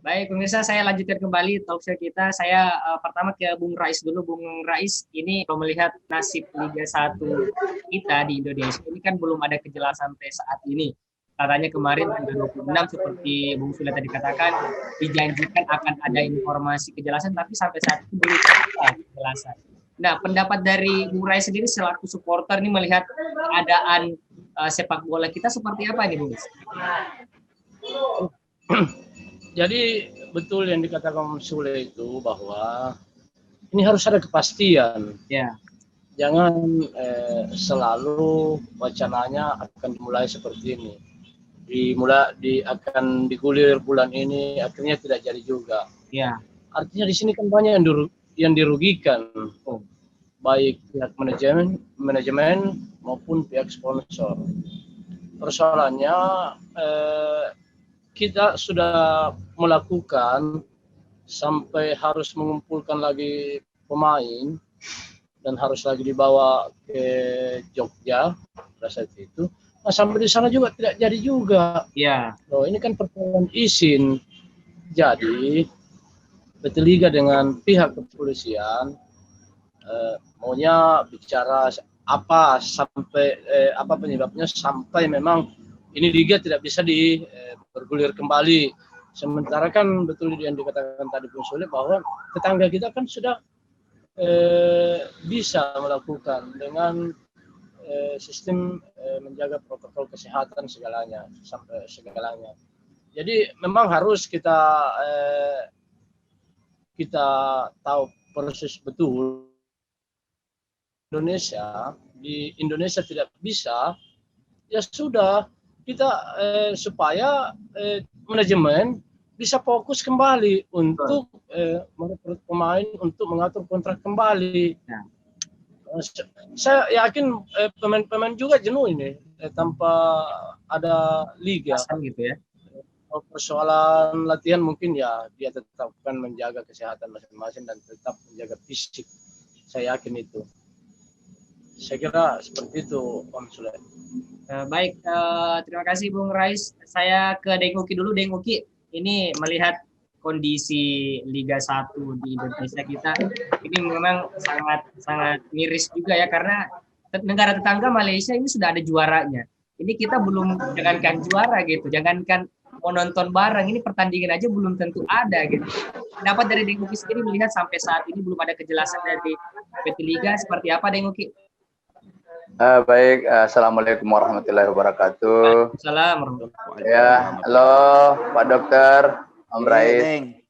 Baik, pemirsa, saya lanjutkan kembali talk show kita. Saya pertama ke Bung Rais dulu. Bung Rais, ini kalau melihat nasib Liga 1 kita di Indonesia, ini kan belum ada kejelasan sampai saat ini. Katanya kemarin tanggal 26 seperti Bung Sule tadi katakan, dijanjikan akan ada informasi kejelasan, tapi sampai saat ini belum ada kejelasan. Nah, pendapat dari Bung Rais sendiri selaku supporter ini melihat keadaan sepak bola kita seperti apa nih, Bung? Jadi betul yang dikatakan Sule itu bahwa ini harus ada kepastian. Ya. Jangan selalu wacananya akan dimulai seperti ini. Akan digulir bulan ini, akhirnya tidak jadi juga. Ya. Artinya di sini kan banyak yang dirugikan, baik pihak manajemen maupun pihak sponsor. Persoalannya kita sudah melakukan sampai harus mengumpulkan lagi pemain dan harus lagi dibawa ke Jogja pada saat itu. Nah, sampai di sana juga tidak jadi juga. Ya. Loh, ini kan persoalan izin. Jadi PT Liga dengan pihak kepolisian maunya bicara apa sampai apa penyebabnya sampai memang ini liga tidak bisa bergulir kembali. Sementara kan betul yang dikatakan tadi Bung Sule bahwa tetangga kita kan sudah bisa melakukan dengan sistem menjaga protokol kesehatan segalanya sampai segalanya. Jadi memang harus kita tahu proses betul. Di Indonesia tidak bisa, ya sudah kita supaya manajemen bisa fokus kembali untuk merekrut pemain, untuk mengatur kontrak kembali. Ya. Saya yakin pemain-pemain juga jenuh ini tanpa ada liga. Gitu ya. Persoalan latihan mungkin ya dia tetap akan menjaga kesehatan masing-masing dan tetap menjaga fisik. Saya yakin itu. Saya kira seperti itu, Om Sule. Baik, terima kasih Bung Rais. Saya ke Deng Uki dulu. Deng Uki, ini melihat kondisi Liga 1 di Indonesia kita, ini memang sangat miris juga ya, karena negara tetangga Malaysia ini sudah ada juaranya. Ini kita belum, jangankan juara gitu, jangankan mau nonton bareng, ini pertandingan aja belum tentu ada gitu. Pendapat dari Deng Uki sendiri melihat sampai saat ini belum ada kejelasan dari PT Liga, seperti apa Deng Uki? Baik, assalamualaikum warahmatullahi wabarakatuh. Assalamualaikum. Ya, halo Pak Dokter, Om Rais.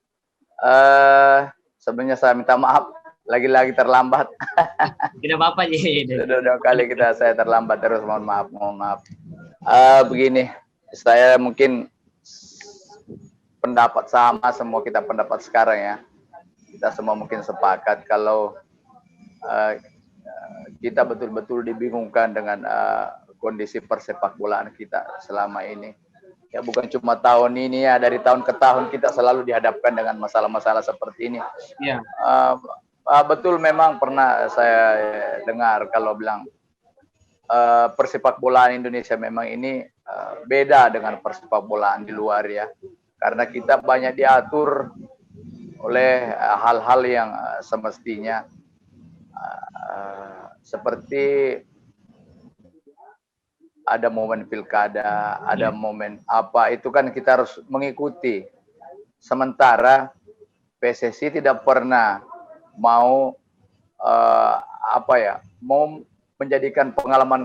Sebenarnya saya minta maaf, lagi-lagi terlambat. Tidak apa-apa ya. Sudah 2 kali saya terlambat terus, mohon maaf. Begini, saya mungkin pendapat sama semua kita pendapat sekarang ya. Kita semua mungkin sepakat kalau kita betul-betul dibingungkan dengan kondisi persepak bolaan kita selama ini. Ya bukan cuma tahun ini ya, dari tahun ke tahun kita selalu dihadapkan dengan masalah-masalah seperti ini. Ya. Betul memang pernah saya dengar kalau bilang persepak bolaan Indonesia memang ini beda dengan persepak bolaan di luar ya. Karena kita banyak diatur oleh hal-hal yang semestinya seperti ada momen pilkada, ada momen apa, itu kan kita harus mengikuti. Sementara PSSI tidak pernah mau mau menjadikan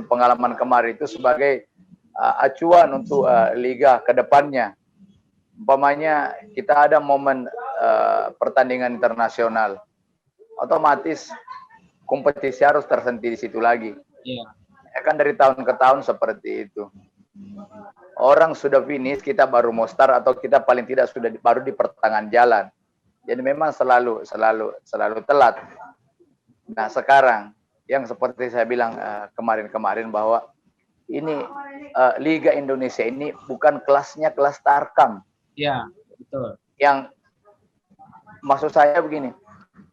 pengalaman kemarin itu sebagai acuan untuk liga ke depannya. Umpamanya kita ada momen pertandingan internasional, otomatis kompetisi harus terhenti di situ lagi. Iya. Ya kan dari tahun ke tahun seperti itu. Orang sudah finish, kita baru mau start atau kita paling tidak sudah baru di pertengahan jalan. Jadi memang selalu telat. Nah sekarang yang seperti saya bilang kemarin bahwa ini Liga Indonesia ini bukan kelasnya kelas Tarkam. Iya, betul. Yang maksud saya begini.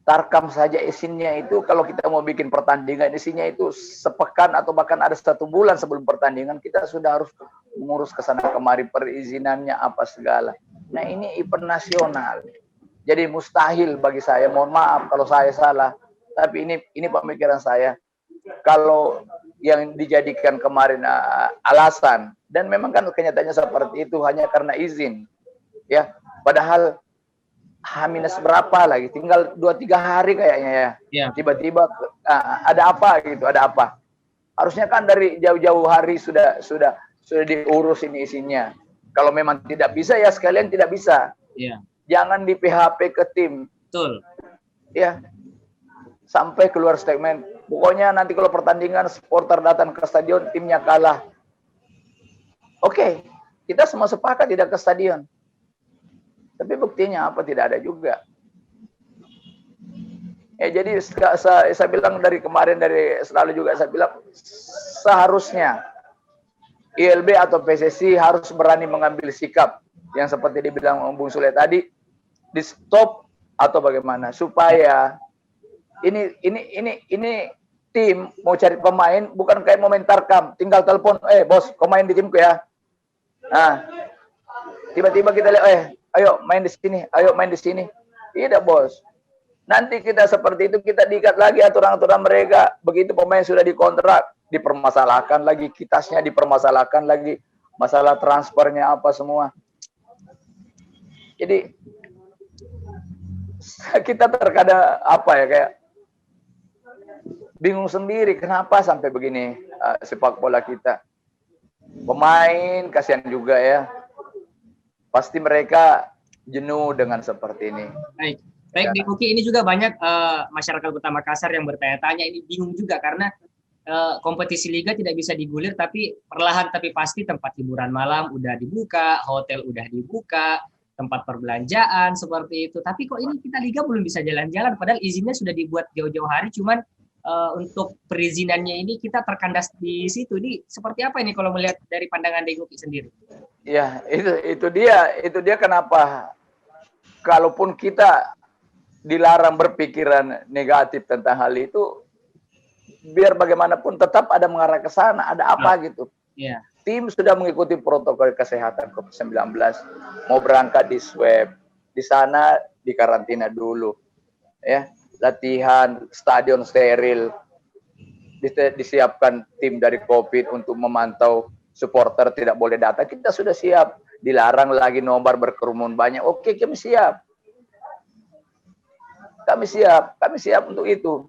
Tarkam saja isinya itu kalau kita mau bikin pertandingan isinya itu sepekan atau bahkan ada 1 bulan sebelum pertandingan kita sudah harus mengurus kesana kemari perizinannya apa segala. Nah ini event nasional. Jadi mustahil bagi saya, mohon maaf kalau saya salah, tapi ini pemikiran saya. Kalau yang dijadikan kemarin alasan, dan memang kan kenyataannya seperti itu hanya karena izin, ya. Padahal H- berapa lagi, tinggal 2-3 hari kayaknya ya. Ya. Tiba-tiba ada apa gitu, ada apa? Harusnya kan dari jauh-jauh hari sudah diurus ini isinya. Kalau memang tidak bisa ya sekalian tidak bisa. Ya. Jangan di PHP ke tim. Betul. Ya. Sampai keluar statement. Pokoknya nanti kalau pertandingan supporter datang ke stadion, timnya kalah. Oke, kita semua sepakat tidak ke stadion. Tapi buktinya apa? Tidak ada juga. Jadi saya bilang dari kemarin, dari selalu juga saya bilang, seharusnya ILB atau PSSI harus berani mengambil sikap yang seperti dibilang Bung Sule tadi, di stop atau bagaimana supaya ini tim mau cari pemain bukan kayak momentar kam, tinggal telepon, bos, kau main di timku ya. Nah, tiba-tiba kita lihat, ayo main di sini, ayo main di sini. Tidak, bos. Nanti kita seperti itu, kita diikat lagi aturan-aturan mereka. Begitu pemain sudah dikontrak, dipermasalahkan lagi, kitasnya dipermasalahkan lagi, masalah transfernya apa semua. Jadi kita terkadang kayak bingung sendiri kenapa sampai begini sepak bola kita. Pemain kasihan juga ya. Pasti mereka jenuh dengan seperti ini. Baik, Dek Uki, ini juga banyak masyarakat Kota Makassar yang bertanya-tanya, ini bingung juga karena kompetisi liga tidak bisa digulir, tapi perlahan tapi pasti tempat hiburan malam udah dibuka, hotel udah dibuka, tempat perbelanjaan seperti itu. Tapi kok ini kita liga belum bisa jalan-jalan, padahal izinnya sudah dibuat jauh-jauh hari, cuman untuk perizinannya ini kita terkandas di situ. Ini seperti apa ini kalau melihat dari pandangan Dek Uki sendiri? Ya, itu dia kenapa kalaupun kita dilarang berpikiran negatif tentang hal itu, biar bagaimanapun tetap ada mengarah ke sana, ada apa gitu. Yeah. Tim sudah mengikuti protokol kesehatan COVID-19, mau berangkat di swab, di sana di karantina dulu, ya, latihan, stadion steril, disiapkan tim dari COVID untuk memantau supporter tidak boleh datang. Kita sudah siap, dilarang lagi nobar berkerumun banyak. Oke, kami siap. Kami siap untuk itu.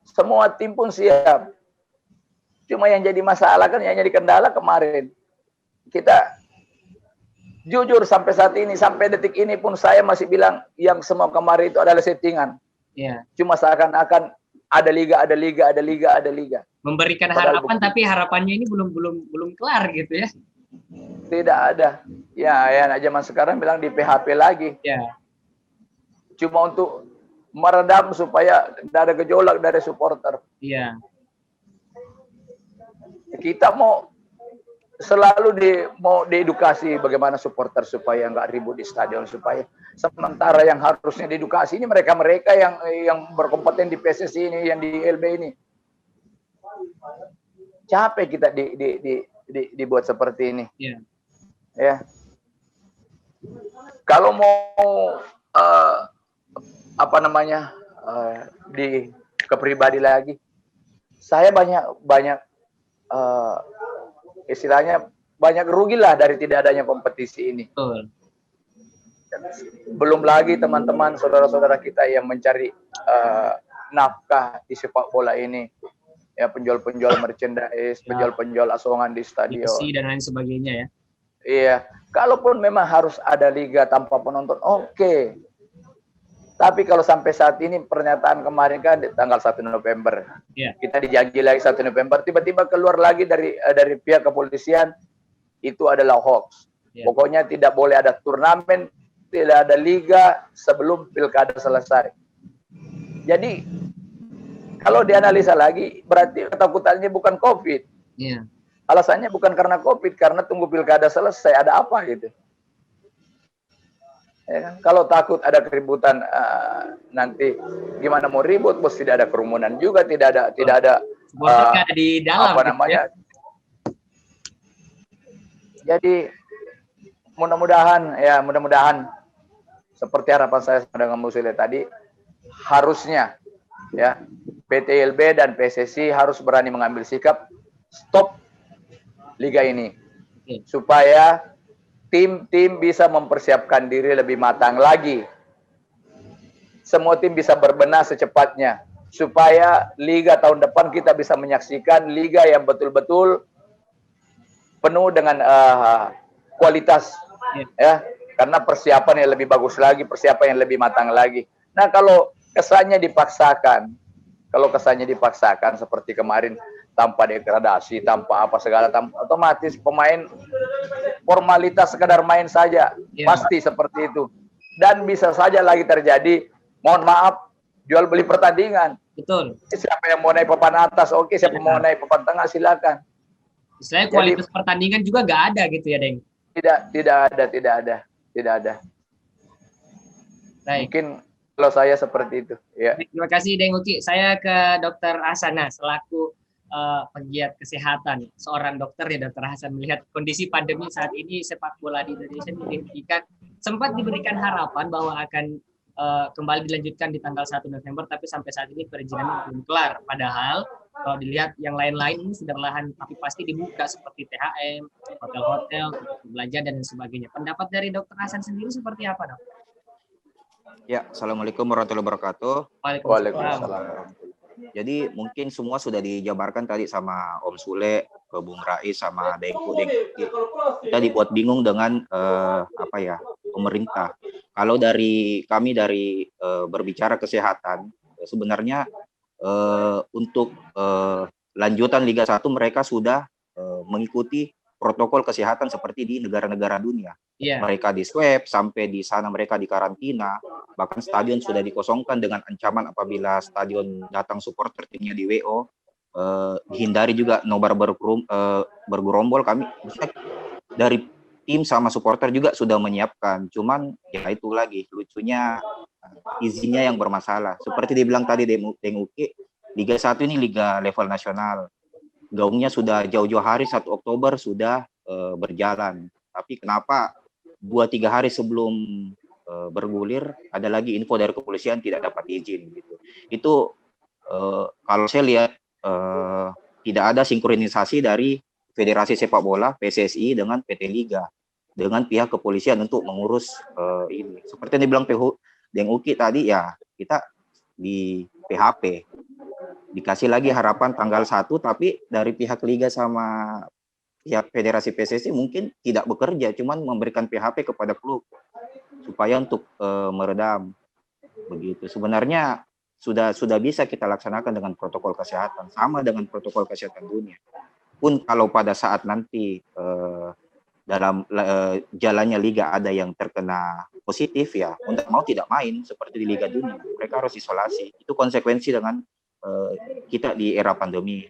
Semua tim pun siap. Cuma yang jadi masalah kan, yang jadi kendala kemarin. Kita jujur sampai saat ini, sampai detik ini pun saya masih bilang yang semua kemarin itu adalah settingan. Yeah. Cuma seakan-akan ada liga. Memberikan harapan, tapi harapannya ini belum kelar gitu ya. Tidak ada. Ya anak zaman sekarang bilang di PHP lagi. Ya. Cuma untuk meredam supaya tidak ada gejolak dari supporter. Iya. Kita mau selalu diedukasi bagaimana supporter supaya nggak ribut di stadion, supaya sementara yang harusnya diedukasi ini mereka yang berkompeten di PSSI ini, yang di LB ini. Capek kita dibuat seperti ini. Iya. Ya. Kalau mau ke pribadi lagi, saya banyak istilahnya banyak rugilah dari tidak adanya kompetisi ini. Betul. Belum lagi teman-teman saudara-saudara kita yang mencari nafkah di sepak bola ini, ya, penjual-penjual merchandise, penjual-penjual asongan di stadion, dan lain sebagainya ya. Iya, kalaupun memang harus ada liga tanpa penonton, oke. Tapi kalau sampai saat ini, pernyataan kemarin kan di tanggal 1 November, kita dijanji lagi 1 November, tiba-tiba keluar lagi dari pihak kepolisian, itu adalah hoax. Pokoknya tidak boleh ada turnamen, tidak ada liga sebelum pilkada selesai. Jadi, kalau dianalisa lagi, berarti ketakutannya bukan COVID. Alasannya bukan karena COVID, karena tunggu pilkada selesai, ada apa gitu. Ya kan? Kalau takut ada keributan nanti gimana mau ribut, bos, tidak ada kerumunan juga, tidak ada di dalam apa namanya. Jadi mudah-mudahan seperti harapan saya dengan Bu Sule tadi, harusnya ya PTLB dan PSSI harus berani mengambil sikap stop liga ini supaya tim-tim bisa mempersiapkan diri lebih matang lagi. Semua tim bisa berbenah secepatnya supaya liga tahun depan kita bisa menyaksikan liga yang betul-betul penuh dengan kualitas, ya, karena persiapan yang lebih bagus lagi, persiapan yang lebih matang lagi. Nah, kalau kesannya dipaksakan seperti kemarin tanpa degradasi, tanpa apa segala, otomatis pemain formalitas sekedar main saja, pasti seperti itu. Dan bisa saja lagi terjadi, mohon maaf, jual beli pertandingan. Betul. Siapa yang mau naik papan atas, oke. Siapa mau naik papan tengah, silakan. Istilahnya kualitas pertandingan juga nggak ada gitu ya, Deng? Tidak ada. Baik. Mungkin kalau saya seperti itu. Ya. Terima kasih, Deng Uki. Saya ke Dr. Hasan selaku pegiat kesehatan, seorang dokter ya, Dr. Hasan, melihat kondisi pandemi saat ini sepak bola di Indonesia sempat diberikan harapan bahwa akan kembali dilanjutkan di tanggal 1 November, tapi sampai saat ini perizinannya belum kelar. Padahal kalau dilihat yang lain-lain ini sudah perlahan tapi pasti dibuka seperti THM, hotel-hotel, belanja dan sebagainya. Pendapat dari Dr. Hasan sendiri seperti apa, Dok? Ya, Assalamualaikum warahmatullahi wabarakatuh. Waalaikumsalam. Jadi mungkin semua sudah dijabarkan tadi sama Om Sule, Bung Rais, sama Dengku. Kita dibuat bingung dengan pemerintah. Kalau dari kami berbicara kesehatan, sebenarnya untuk lanjutan Liga 1 mereka sudah mengikuti protokol kesehatan seperti di negara-negara dunia. Mereka di swab, sampai di sana mereka di karantina, bahkan stadion sudah dikosongkan dengan ancaman apabila stadion datang supporter timnya di WO, dihindari juga nobar bergerombol. Kami dari tim sama supporter juga sudah menyiapkan, cuman ya itu lagi lucunya izinnya yang bermasalah. Seperti dibilang tadi Deng Uki, Liga 1 ini liga level nasional, gaungnya sudah jauh-jauh hari 1 Oktober sudah berjalan, tapi kenapa 2-3 hari sebelum bergulir ada lagi info dari kepolisian tidak dapat izin gitu. Itu kalau saya lihat tidak ada sinkronisasi dari Federasi Sepak Bola PSSI dengan PT Liga dengan pihak kepolisian untuk mengurus ini. Seperti yang dibilang Deng Uki tadi, ya kita di PHP dikasih lagi harapan tanggal 1, tapi dari pihak Liga sama pihak Federasi PSSI mungkin tidak bekerja, cuman memberikan PHP kepada klub supaya untuk meredam begitu. Sebenarnya sudah bisa kita laksanakan dengan protokol kesehatan, sama dengan protokol kesehatan dunia. Pun kalau pada saat nanti dalam jalannya liga ada yang terkena positif, ya mau tidak main seperti di Liga Dunia, mereka harus isolasi. Itu konsekuensi dengan kita di era pandemi.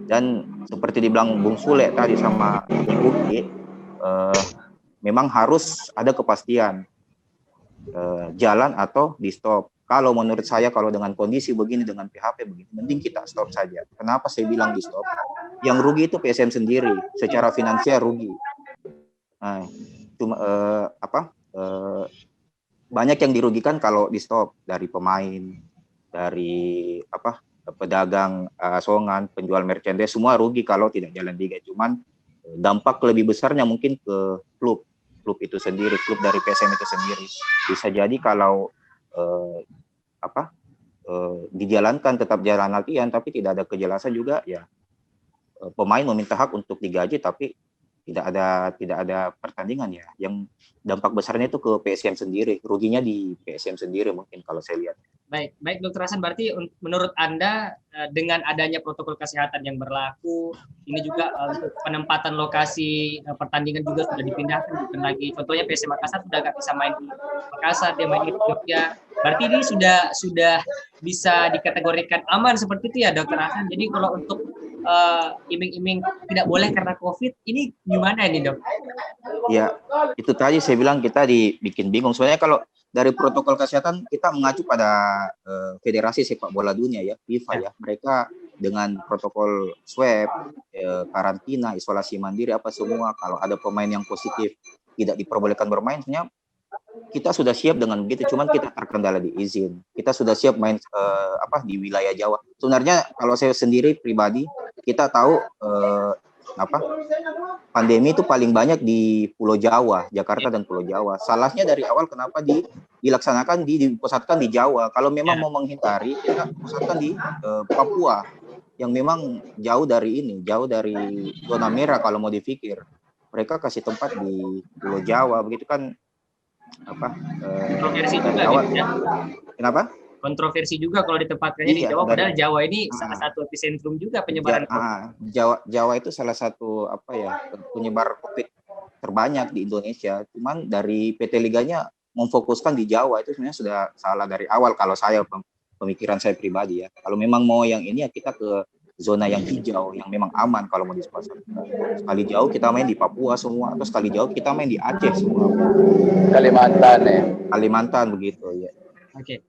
Dan seperti dibilang Bung Sule tadi sama Ibu Ki, memang harus ada kepastian jalan atau di stop. Kalau menurut saya, kalau dengan kondisi begini, dengan PHP begini, mending kita stop saja. Kenapa saya bilang di stop? Yang rugi itu PSM sendiri, secara finansial rugi. Nah, banyak yang dirugikan kalau di stop, dari pemain, dari pedagang asongan, penjual merchandise, semua rugi kalau tidak jalan liga. Cuman dampak lebih besarnya mungkin ke klub itu sendiri, klub dari PSM itu sendiri. Bisa jadi kalau dijalankan tetap jalan latihan tapi tidak ada kejelasan juga, ya pemain meminta hak untuk digaji tapi tidak ada pertandingan, ya yang dampak besarnya itu ke PSM sendiri, ruginya di PSM sendiri mungkin kalau saya lihat. Baik Dr. Hasan, berarti menurut Anda dengan adanya protokol kesehatan yang berlaku ini juga untuk penempatan lokasi pertandingan juga sudah dipindahkan, bukan lagi contohnya PSM Makassar sudah nggak bisa main di Makassar, dia main di Jogja. Berarti ini sudah bisa dikategorikan aman seperti itu ya Dr. Hasan. Jadi kalau untuk iming-iming tidak boleh karena COVID, ini gimana ini, Dok? Ya, itu tadi saya bilang kita dibikin bingung. Soalnya kalau dari protokol kesehatan kita mengacu pada Federasi Sepak Bola Dunia ya, FIFA ya. Mereka dengan protokol swab, karantina, isolasi mandiri apa semua. Kalau ada pemain yang positif tidak diperbolehkan bermain, sebenarnya kita sudah siap dengan begitu. Cuman kita terkendala di izin. Kita sudah siap main di wilayah Jawa. Sebenarnya kalau saya sendiri pribadi, kita tahu pandemi itu paling banyak di Pulau Jawa, Jakarta dan Pulau Jawa. Salahnya dari awal kenapa dipusatkan di Jawa. Kalau memang mau menghindari, kita pusatkan di Papua, yang memang jauh dari zona merah kalau mau dipikir. Mereka kasih tempat di Pulau Jawa, begitu kan Kontroversi dari juga awal. gitu ya. Kenapa? Kontroversi juga kalau ditempatkannya di Jawa, padahal Jawa ini salah satu epicentrum juga penyebaran COVID. Jawa itu salah satu penyebar COVID terbanyak di Indonesia. Cuman dari PT Liganya memfokuskan di Jawa, itu sebenarnya sudah salah dari awal kalau saya pemikiran saya pribadi ya. Kalau memang mau yang ini ya kita ke zona yang hijau yang memang aman kalau mau disepasarkan. Sekali jauh kita main di Papua semua, atau sekali jauh kita main di Aceh semua. Kalimantan ya. Kalimantan begitu ya. Oke.